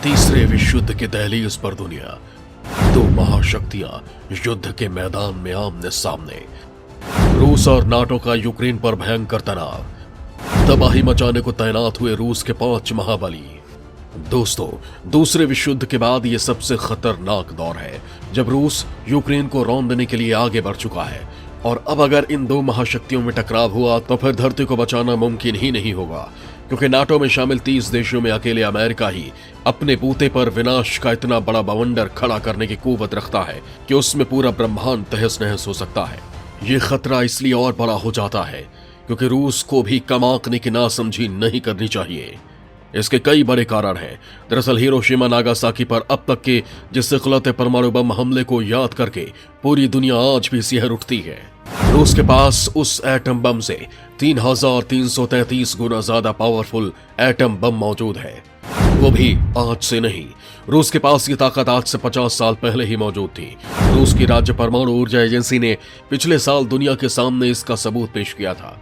तीसरे विश्व युद्ध के दहलीज पर दुनिया, दो महाशक्तियां युद्ध के मैदान में आमने सामने। रूस और नाटो का यूक्रेन पर भयंकर तनाव, तबाही मचाने को तैनात हुए रूस के 5 महाबली। दोस्तों, दूसरे विश्व युद्ध के बाद यह सबसे खतरनाक दौर है जब रूस यूक्रेन को रौंदने के लिए आगे बढ़ चुका है, और अब अगर इन दो महाशक्तियों में टकराव हुआ तो फिर धरती को बचाना मुमकिन ही नहीं होगा, क्योंकि नाटो में शामिल 30 देशों में अकेले अमेरिका ही अपने बूते पर विनाश का इतना बड़ा बवंडर खड़ा करने की कुव्वत रखता है कि उसमें पूरा ब्रह्मांड तहस नहस हो सकता है। ये खतरा इसलिए और बड़ा हो जाता है क्योंकि रूस को भी कम आंकने की नासमझी नहीं करनी चाहिए। इसके कई बड़े कारण हैं। दरअसल हिरोशिमा नागासाकी पर अब तक के जिस इकलौते परमाणु बम हमले को याद करके पूरी दुनिया आज भी सिहर उठती है। रूस के पास उस एटम बम से 3333 गुना ज्यादा पावरफुल एटम बम मौजूद है, वो भी आज से नहीं। रूस के पास ये ताकत आज से 50 साल पहले ही मौजूद थी। रूस की राज्य परमाणु ऊर्जा एजेंसी ने पिछले साल दुनिया के सामने इसका सबूत पेश किया था।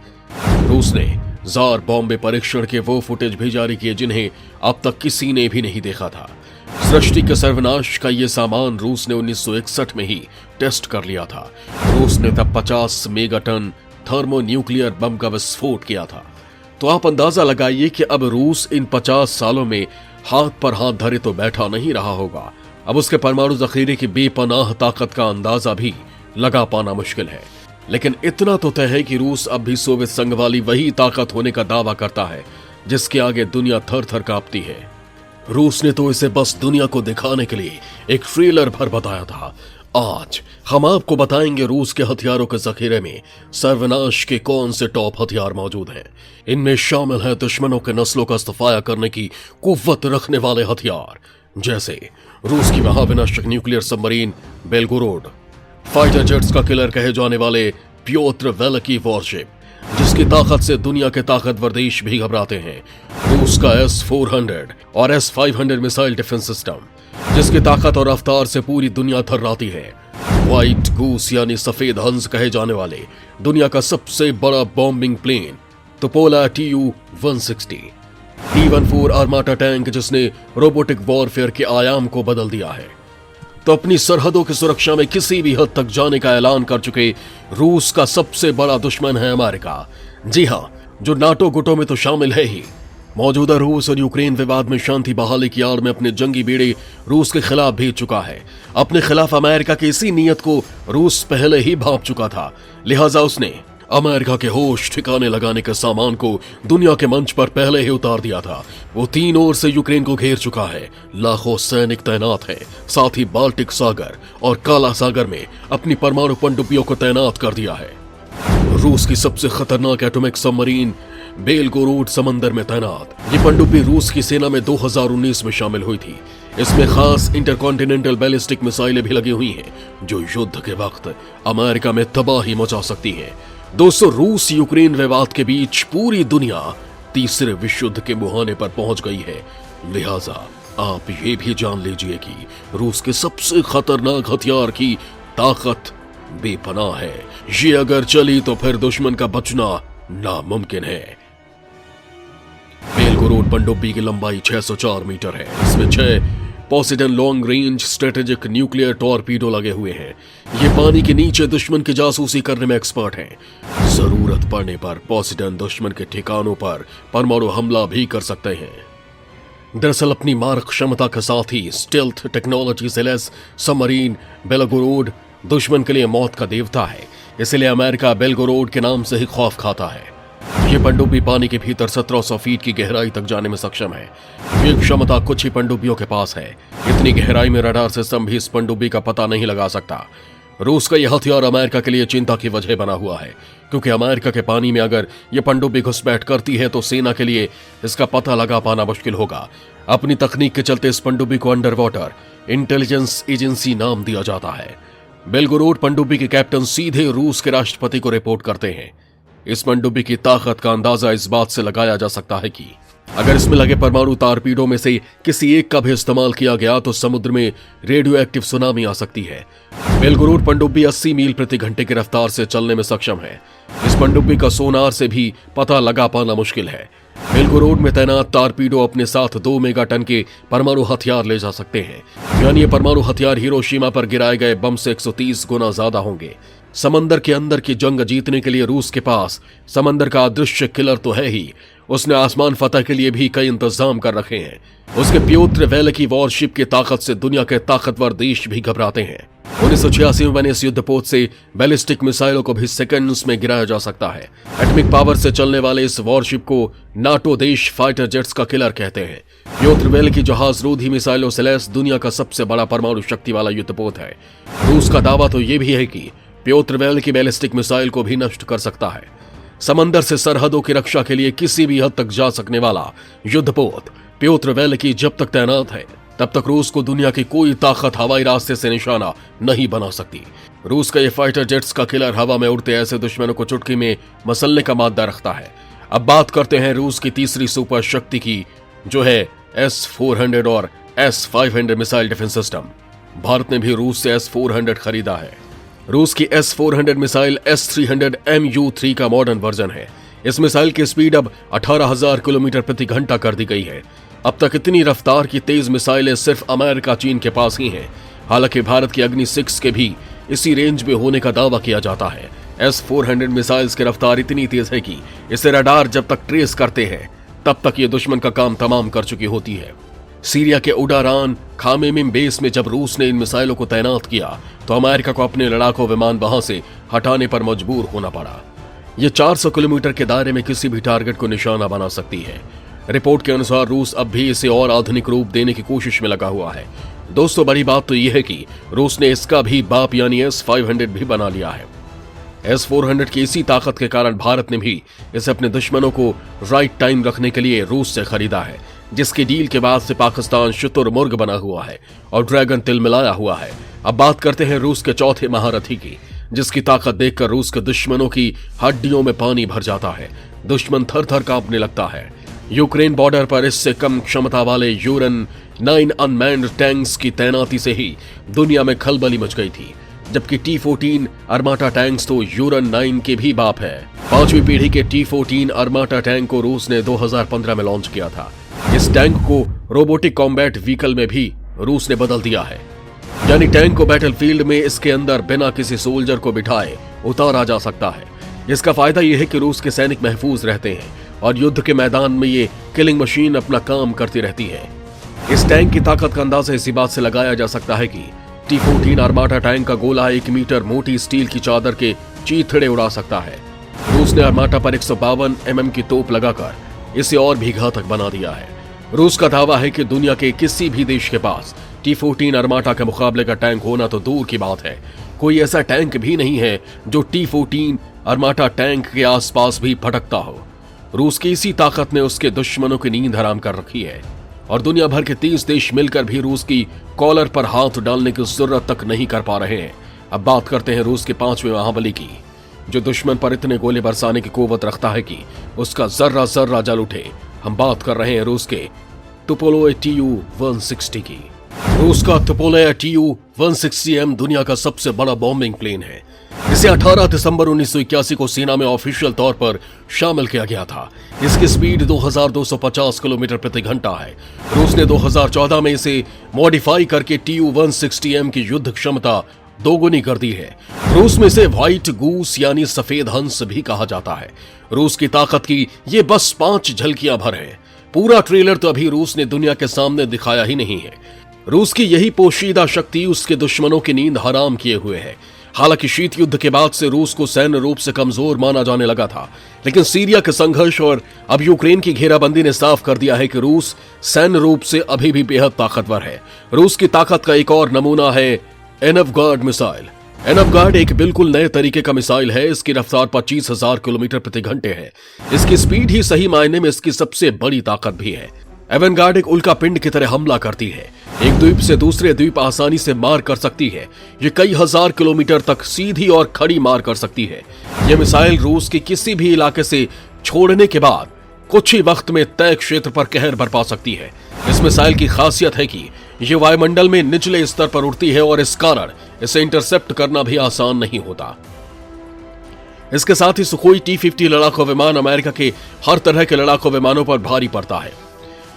रूस ने जार बॉम्बे परीक्षण के वो फुटेज भी जारी किए जिन्हें अब तक किसी ने भी नहीं देखा था। सृष्टि के सर्वनाश का ये सामान रूस ने 1961 में ही टेस्ट कर लिया था। रूस ने तब 50 मेगाटन थर्मोन्यूक्लियर बम का विस्फोट किया था। तो आप अंदाजा लगाइए कि अब रूस इन 50 सालों में हाथ पर हाथ धरे तो बैठा नहीं रहा होगा। अब उसके परमाणु जखीरे की बेपनाह ताकत का अंदाजा भी लगा पाना मुश्किल है। लेकिन इतना तो तय है कि रूस अब भी सोवियत संघ वाली वही ताकत होने का दावा करता है जिसके आगे दुनिया थर थर कांपती है। रूस ने तो इसे बस दुनिया को दिखाने के लिए एक ट्रेलर भर बताया था। आज हम आपको बताएंगे रूस के हथियारों के जखीरे में सर्वनाश के कौन से टॉप हथियार मौजूद हैं। इनमें शामिल है दुश्मनों के नस्लों का सफाया करने की कुव्वत रखने वाले हथियार, जैसे रूस की महाविनाशक nuclear submarine Belgorod, fighter jets का किलर कहे जाने वाले प्योत्र वेलकी वॉरशिप, जिसकी ताकत से दुनिया के ताकतवर देश भी घबराते हैं। रूस का S-400 और S-500 मिसाइल डिफेंस सिस्टम, जिसकी ताकत और रफ्तार से पूरी दुनिया थर्राती है। व्हाइट गूस यानी सफेद हंस कहे जाने वाले दुनिया का सबसे बड़ा bombing plane Tupolev Tu-160, T-14 Armata tank जिसने रोबोटिक वॉरफेयर के आयाम को बदल दिया है। तो अपनी सरहदों की सुरक्षा में किसी भी हद तक जाने का ऐलान कर चुके रूस का सबसे बड़ा दुश्मन है अमेरिका। जी हां, जो नाटो गुटों में तो शामिल है ही। मौजूदा रूस और यूक्रेन विवाद में शांति बहाली की आड़ में अपने जंगी बेड़े रूस के खिलाफ भेज चुका है। अपने खिलाफ अमेरिका की इसी नीयत को रूस पहले ही भांप चुका था, लिहाजा उसने अमेरिका के होश ठिकाने लगाने के सामान को दुनिया के मंच पर पहले ही उतार दिया था। वो 3 ओर से यूक्रेन को घेर चुका है, लाखों सैनिक तैनात हैं, साथ ही बाल्टिक सागर और काला सागर में अपनी परमाणु पनडुब्बियों को तैनात कर दिया है। रूस की सबसे खतरनाक एटॉमिक सबमरीन बेलगोरोड समंदर में तैनात। ये पनडुब्बी रूस की सेना में 2019 में शामिल हुई थी। इसमें खास इंटरकॉन्टिनेंटल बैलिस्टिक मिसाइलें भी लगी हुई हैं, जो युद्ध के वक्त अमेरिका में तबाही मचा सकती हैं। दोस्तों, रूस यूक्रेन विवाद के बीच पूरी दुनिया तीसरे विश्व युद्ध के मुहाने पर पहुंच गई है। लिहाजा आप ये भी जान लीजिए कि रूस के सबसे खतरनाक हथियार की ताकत बेपनाह है। ये अगर चली तो फिर दुश्मन का बचना नामुमकिन है। बेलगोरोड पनडुब्बी की लंबाई 604 मीटर है। इसमें 6 Poseidon long range strategic nuclear torpedo लगे हुए हैं। ये पानी के नीचे दुश्मन की जासूसी करने में एक्सपर्ट हैं। जरूरत पड़ने पर पोसेडन दुश्मन के ठिकानों पर परमाणु हमला भी कर सकते हैं। दरअसल अपनी मारक क्षमता के साथ ही स्टेल्थ टेक्नोलॉजी से लैस सबमरीन बेलगोरोड दुश्मन के लिए मौत का देवता है। इसलिए अमेरिका बेलगोरोड के नाम से ही खौफ खाता है। ये पनडुब्बी पानी के भीतर 1700 फीट की गहराई तक जाने में सक्षम है। ये क्षमता कुछ ही पनडुब्बियों के पास है। इतनी गहराई में रडार सिस्टम भी इस पनडुब्बी का पता नहीं लगा सकता। रूस का यह हथियार अमेरिका के लिए चिंता की वजह बना हुआ है, क्योंकि अमेरिका के पानी में अगर यह पनडुब्बी घुसपैठ करती है तो सेना के लिए इसका पता लगा पाना मुश्किल होगा। अपनी तकनीक के चलते इस पनडुब्बी को अंडर वाटर इंटेलिजेंस एजेंसी नाम दिया जाता है। बेलगोरोड पनडुब्बी के कैप्टन सीधे रूस के राष्ट्रपति को रिपोर्ट करते हैं। इस पनडुब्बी की ताकत का अंदाजा इस बात से लगाया जा सकता है कि अगर इसमें लगे परमाणु टारपीडो में से किसी एक का भी इस्तेमाल किया गया तो समुद्र में रेडियो एक्टिव सुनामी आ सकती है। बेलगुरूर पनडुब्बी 80 मील प्रति घंटे की रफ्तार से चलने में सक्षम है। इस पनडुब्बी का सोनार से भी पता लगा पाना मुश्किल है। बेलगुरूर में तैनात टारपीडो अपने साथ 2 मेगा टन के परमाणु हथियार ले जा सकते हैं, यानी ये परमाणु हथियार हिरोशिमा पर गिराए गए बम से 130 गुना ज्यादा होंगे। समंदर के अंदर की जंग जीतने के लिए रूस के पास समंदर का अदृश्य किलर तो है ही, उसने आसमान फतह के लिए भी कई इंतजाम कर रखे हैं। उसके प्योत्र वेलकी वॉरशिप की ताकत से दुनिया के ताकतवर देश भी घबराते हैं। 1986 में बने इस युद्धपोत से बैलिस्टिक मिसाइलों को भी सेकंड्स में गिराया जा सकता है। एटॉमिक पावर से चलने वाले इस वॉरशिप को नाटो देश फाइटर जेट्स का किलर कहते हैं। प्योत्र वेलकी जहाज रोधी मिसाइलों से लैस दुनिया का सबसे बड़ा परमाणु शक्ति वाला युद्धपोत है। रूस का दावा तो ये भी है कि प्योत्र वेलकी बैलिस्टिक मिसाइल को भी नष्ट कर सकता है। समंदर से सरहदों की रक्षा के लिए किसी भी हद तक जा सकने वाला युद्धपोत प्योत्र वेलकी जब तक तैनात है तब तक रूस को दुनिया की कोई ताकत हवाई रास्ते से निशाना नहीं बना सकती। रूस का ये फाइटर जेट्स का किलर हवा में उड़ते ऐसे दुश्मनों को चुटकी में मसलने का मादा रखता है। अब बात करते हैं रूस की तीसरी सुपर शक्ति की, जो है S-400 और S-500 missile defence system. Bharat ने भी रूस से S-400 खरीदा है। रूस की S-400 मिसाइल S-300 MU-3 का मॉडर्न वर्जन है। इस मिसाइल की स्पीड अब 18,000 किलोमीटर प्रति घंटा कर दी गई है। अब तक इतनी रफ्तार की तेज मिसाइलें सिर्फ अमेरिका चीन के पास ही हैं। हालांकि भारत की अग्नि 6 के भी इसी रेंज में होने का दावा किया जाता है। S-400 मिसाइल्स की रफ्तार इतनी तेज है कि इसे रडार जब तक ट्रेस करते हैं तब तक ये दुश्मन का काम तमाम कर चुकी होती है। सीरिया के उडारान खामेमिम बेस में जब रूस ने इन मिसाइलों को तैनात किया तो अमेरिका को अपने लड़ाकू विमान वहां से हटाने पर मजबूर होना पड़ा। ये 400 किलोमीटर के दायरे में किसी भी टारगेट को निशाना बना सकती है। रिपोर्ट के अनुसार रूस अब भी इसे और आधुनिक रूप देने की कोशिश में लगा हुआ है। दोस्तों, बड़ी बात तो यह है कि रूस ने इसका भी बाप यानी S-500 भी बना लिया है। S-400 की इसी ताकत के कारण भारत ने भी इसे अपने दुश्मनों को राइट टाइम रखने के लिए रूस से खरीदा है, जिसकी डील के बाद से पाकिस्तान शुतुरमुर्ग बना हुआ है और ड्रैगन तिलमिलाया हुआ है। अब बात करते हैं रूस के चौथे महारथी की, जिसकी ताकत देखकर रूस के दुश्मनों की हड्डियों में पानी भर जाता है। दुश्मन थर थर कांपने लगता है। यूक्रेन बॉर्डर पर इससे कम क्षमता वाले यूरन 9 अनमैन्ड टैंक्स की तैनाती से ही दुनिया में खलबली मच गई थी, जबकि T-14 अर्माटा टैंक्स तो यूरन 9 के भी बाप है। 5वीं पीढ़ी के T-14 अर्माटा टैंक को रूस ने 2015 में लॉन्च किया था। इस टैंक को रोबोटिक कॉम्बैट व्हीकल में भी रूस ने बदल दिया है, यानी टैंक को बैटलफील्ड में इसके अंदर बिना किसी सोल्जर को बिठाए उतारा जा सकता है। इसका फायदा यह है कि रूस के सैनिक महफूज रहते हैं और युद्ध के मैदान में ये किलिंग मशीन अपना काम करती रहती है। इस टैंक की ताकत का अंदाजा इसी बात से लगाया जा सकता है कि T-14 अर्माटा टैंक का गोला 1 मीटर मोटी स्टील की चादर के चीथड़े उड़ा सकता है। रूस ने अर्माटा पर 152 mm की तोप लगाकर इसे और भी घातक बना दिया है। रूस का दावा है कि दुनिया के किसी भी देश के पास T-14 अर्माटा के मुकाबले का टैंक होना तो दूर की बात है, कोई ऐसा टैंक भी नहीं है जो T-14 अर्माटा टैंक के आसपास भी भटकता हो। रूस की इसी ताकत ने उसके दुश्मनों की नींद हराम कर रखी है और दुनिया भर के 30 देश मिलकर भी रूस की कॉलर पर हाथ डालने की जरूरत तक नहीं कर पा रहे हैं। अब बात करते हैं रूस के 5वें महाबली की, जो दुश्मन पर इतने गोले बरसाने की कुव्वत रखता है कि उसका जर्रा जर्रा जल उठे। हम बात कर रहे हैं रूस के तुपोलेव Tu-160 की। रूस का तुपोलेव Tu-160M दुनिया का सबसे बड़ा बॉम्बिंग प्लेन है। इसे 18 दिसंबर 1981 को सेना में ऑफिशियल तौर पर शामिल किया गया था। इसकी स्पीड 2250 किलोमीटर प्रति घंटा है। रूस ने 2014 में इसे मॉडिफाई करके Tu-160M की युद्ध क्षमता दोगुनी कर दी है। रूस में इसे व्हाइट गूस यानी सफेद हंस भी कहा जाता है। रूस की ताकत की ये बस 5 झलकियां भर हैं। पूरा ट्रेलर तो अभी रूस ने दुनिया के सामने दिखाया ही नहीं है। रूस की यही पोशीदा शक्ति उसके दुश्मनों की नींद हराम किए हुए है। हालांकि शीत युद्ध के बाद से रूस को सैन्य रूप से कमजोर माना जाने लगा था, लेकिन सीरिया के संघर्ष और अब यूक्रेन की घेराबंदी ने साफ कर दिया है कि रूस सैन्य रूप से अभी भी बेहद ताकतवर है। रूस की ताकत का एक और नमूना है एनवगार्ड मिसाइल। एनवगार्ड एक बिल्कुल नए तरीके का मिसाइल है। इसकी रफ्तार 25,000 किलोमीटर प्रति घंटे है। इसकी स्पीड ही सही मायने में इसकी सबसे बड़ी ताकत भी है। एवनगार्ड एक उल्का पिंड की तरह हमला करती है। एक द्वीप से दूसरे द्वीप आसानी से मार कर सकती है। ये कई हजार किलोमीटर तक सीधी और खड़ी मार कर सकती है। यह मिसाइल रूस के किसी भी इलाके से छोड़ने के बाद कुछ ही वक्त में तय क्षेत्र पर कहर बरपा सकती है। इस मिसाइल की खासियत है कि ये वायुमंडल में निचले स्तर पर उड़ती है और इस कारण इसे इंटरसेप्ट करना भी आसान नहीं होता। इसके साथ ही सुखोई T-50 लड़ाकू विमान अमेरिका के हर तरह के लड़ाकू विमानों पर भारी पड़ता है।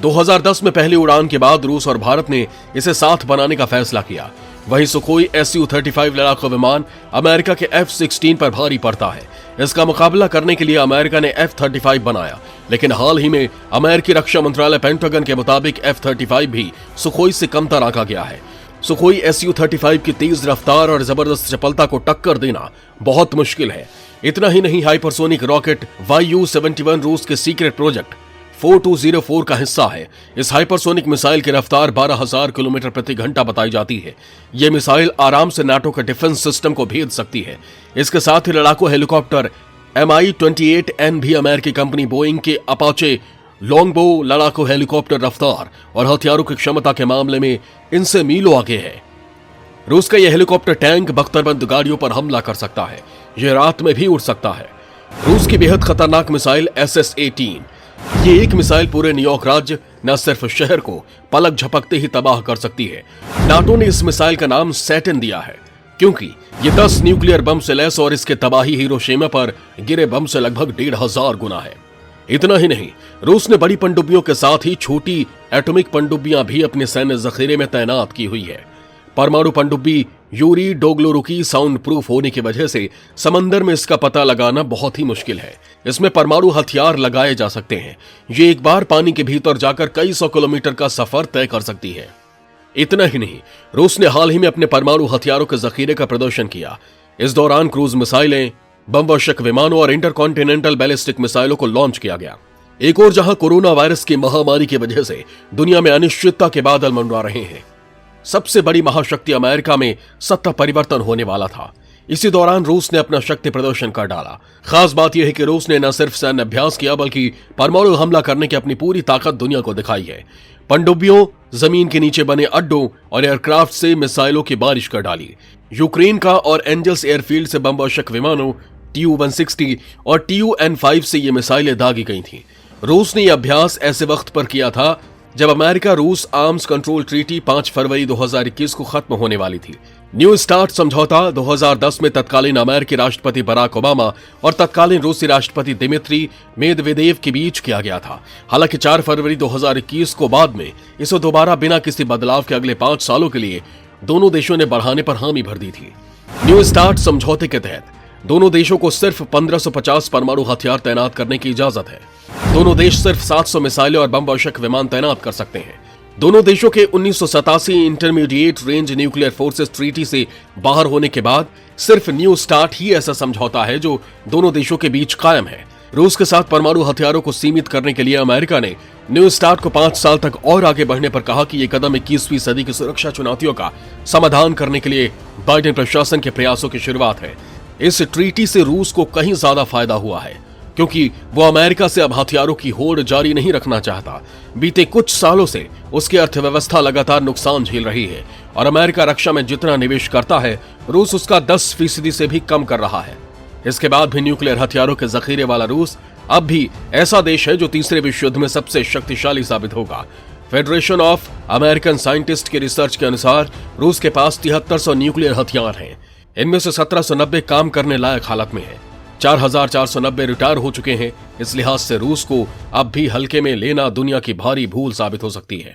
2010 में पहली उड़ान के बाद रूस और भारत ने इसे साथ बनाने का फैसला किया। वहीं सुखोई Su-35 लड़ाकू विमान अमेरिका के F-16 पर भारी पड़ता है। इसका मुकाबला करने के लिए अमेरिका ने F-35 बनाया, लेकिन हाल ही में अमेरिकी रक्षा मंत्रालय पेंटागन के मुताबिक F-35 भी सुखोई से कमतर आंका गया है। सुखोई Su-35 की तेज रफ्तार और जबरदस्त चपलता को टक्कर देना बहुत मुश्किल है। इतना ही नहीं, हाइपरसोनिक रॉकेट Yu-71 रूस के सीक्रेट प्रोजेक्ट 4204 का हिस्सा है। इस हाइपरसोनिक मिसाइल की रफ्तार 12,000 किलोमीटर प्रति घंटा बताई जाती है। यह मिसाइल आराम से नाटो के डिफेंस सिस्टम को भेद सकती है। इसके साथ ही लड़ाकू हेलीकॉप्टर Mi-28N भी अमेरिकी कंपनी बोइंग के अपाचे लॉन्गबो लड़ाकू हेलीकॉप्टर रफ्तार और हथियारों की क्षमता के मामले में इनसे मीलों आगे है। रूस का यह हेलीकॉप्टर टैंक बख्तरबंद गाड़ियों पर हमला कर सकता है। यह रात में भी उड़ सकता है। रूस की बेहद खतरनाक मिसाइल SS-18, ये एक मिसाइल पूरे न्यूयॉर्क राज्य न सिर्फ शहर को पलक झपकते ही तबाह कर सकती है। नाटो ने इस मिसाइल का नाम सैटर्न दिया है क्योंकि ये 10 न्यूक्लियर बम से लैस और इसके तबाही हिरोशिमा पर गिरे बम से लगभग 1,500 गुना है। इतना ही नहीं, रूस ने बड़ी पनडुब्बियों के साथ ही छोटी एटॉमिक पनडुब्बियां भी अपने सैन्य जखीरे में तैनात की हुई है। परमाणु पनडुब्बी यूरी डोग्लोरुकी साउंड प्रूफ होने की वजह से समंदर में इसका पता लगाना बहुत ही मुश्किल है। इसमें परमाणु हथियार लगाए जा सकते हैं। ये एक बार पानी के भीतर जाकर कई 100 किलोमीटर का सफर तय कर सकती है। इतना ही नहीं, रूस ने हाल ही में अपने परमाणु हथियारों के जखीरे का प्रदर्शन किया। इस दौरान क्रूज मिसाइलें, बमवर्षक विमानों और इंटरकॉन्टिनेंटल बैलिस्टिक मिसाइलों को लॉन्च किया गया। एक और जहां कोरोना वायरस की महामारी की वजह से दुनिया में अनिश्चितता के बादल मंडरा रहे हैं, सबसे बड़ी महाशक्ति अमेरिका में सत्ता परिवर्तन होने वाला था। इसी दौरान रूस ने अपना शक्ति प्रदर्शन कर डाला। खास बात यह है कि रूस ने न सिर्फ सैन्य अभ्यास किया बल्कि परमाणु हमला करने की अपनी पूरी ताकत दुनिया को दिखाई है। पनडुब्बियों, जमीन के नीचे बने अड्डों और एयरक्राफ्ट से मिसाइलों की बारिश कर डाली। यूक्रेन का और एंजल्स एयरफील्ड से बमवर्षक विमानों Tu-160 और Tu-N5 से ये मिसाइलें दागी गई थीं। रूस ने यह अभ्यास ऐसे वक्त पर किया था जब अमेरिका रूस आर्म्स कंट्रोल ट्रीटी 5 फरवरी 2021 को खत्म होने वाली थी। न्यू स्टार्ट समझौता 2010 में तत्कालीन अमेरिकी राष्ट्रपति बराक ओबामा और तत्कालीन रूसी राष्ट्रपति दिमित्री मेदवेदेव के बीच किया गया था। हालांकि 4 फरवरी 2021 को बाद में इसे दोबारा बिना किसी बदलाव के अगले 5 सालों के लिए दोनों देशों ने बढ़ाने पर हामी भर दी थी। न्यू स्टार्ट समझौते के तहत दोनों देशों को सिर्फ 1550 परमाणु हथियार तैनात करने की इजाजत है। दोनों देश सिर्फ 700 मिसाइलें और बमवर्षक विमान तैनात कर सकते हैं। दोनों देशों के 1987 intermediate range nuclear forces treaty से बाहर होने के बाद सिर्फ न्यू स्टार्ट ही ऐसा समझौता है जो दोनों देशों के बीच कायम है। रूस के साथ परमाणु हथियारों को सीमित करने के लिए अमेरिका ने न्यू स्टार्ट को 5 साल तक और आगे बढ़ने पर कहा कि यह कदम 21वीं सदी की सुरक्षा चुनौतियों का समाधान करने के लिए बाइडेन प्रशासन के प्रयासों की शुरुआत है। इस ट्रीटी से रूस को कहीं ज्यादा फायदा हुआ है क्योंकि वो अमेरिका से अब हथियारों की होड़ जारी नहीं रखना चाहता। बीते कुछ सालों से उसकी अर्थव्यवस्था लगातार नुकसान झेल रही है और अमेरिका रक्षा में जितना निवेश करता है, रूस उसका 10% से भी कम कर रहा है। इसके बाद भी न्यूक्लियर हथियारों के जखीरे वाला रूस अब भी ऐसा देश है जो तीसरे विश्व युद्ध में सबसे शक्तिशाली साबित होगा। फेडरेशन ऑफ अमेरिकन साइंटिस्ट के रिसर्च के अनुसार रूस के पास 7300 न्यूक्लियर हथियार हैं। इनमें से 1790 काम करने लायक हालत में है। 4490 रिटायर हो चुके हैं। इस लिहाज से रूस को अब भी हल्के में लेना दुनिया की भारी भूल साबित हो सकती है।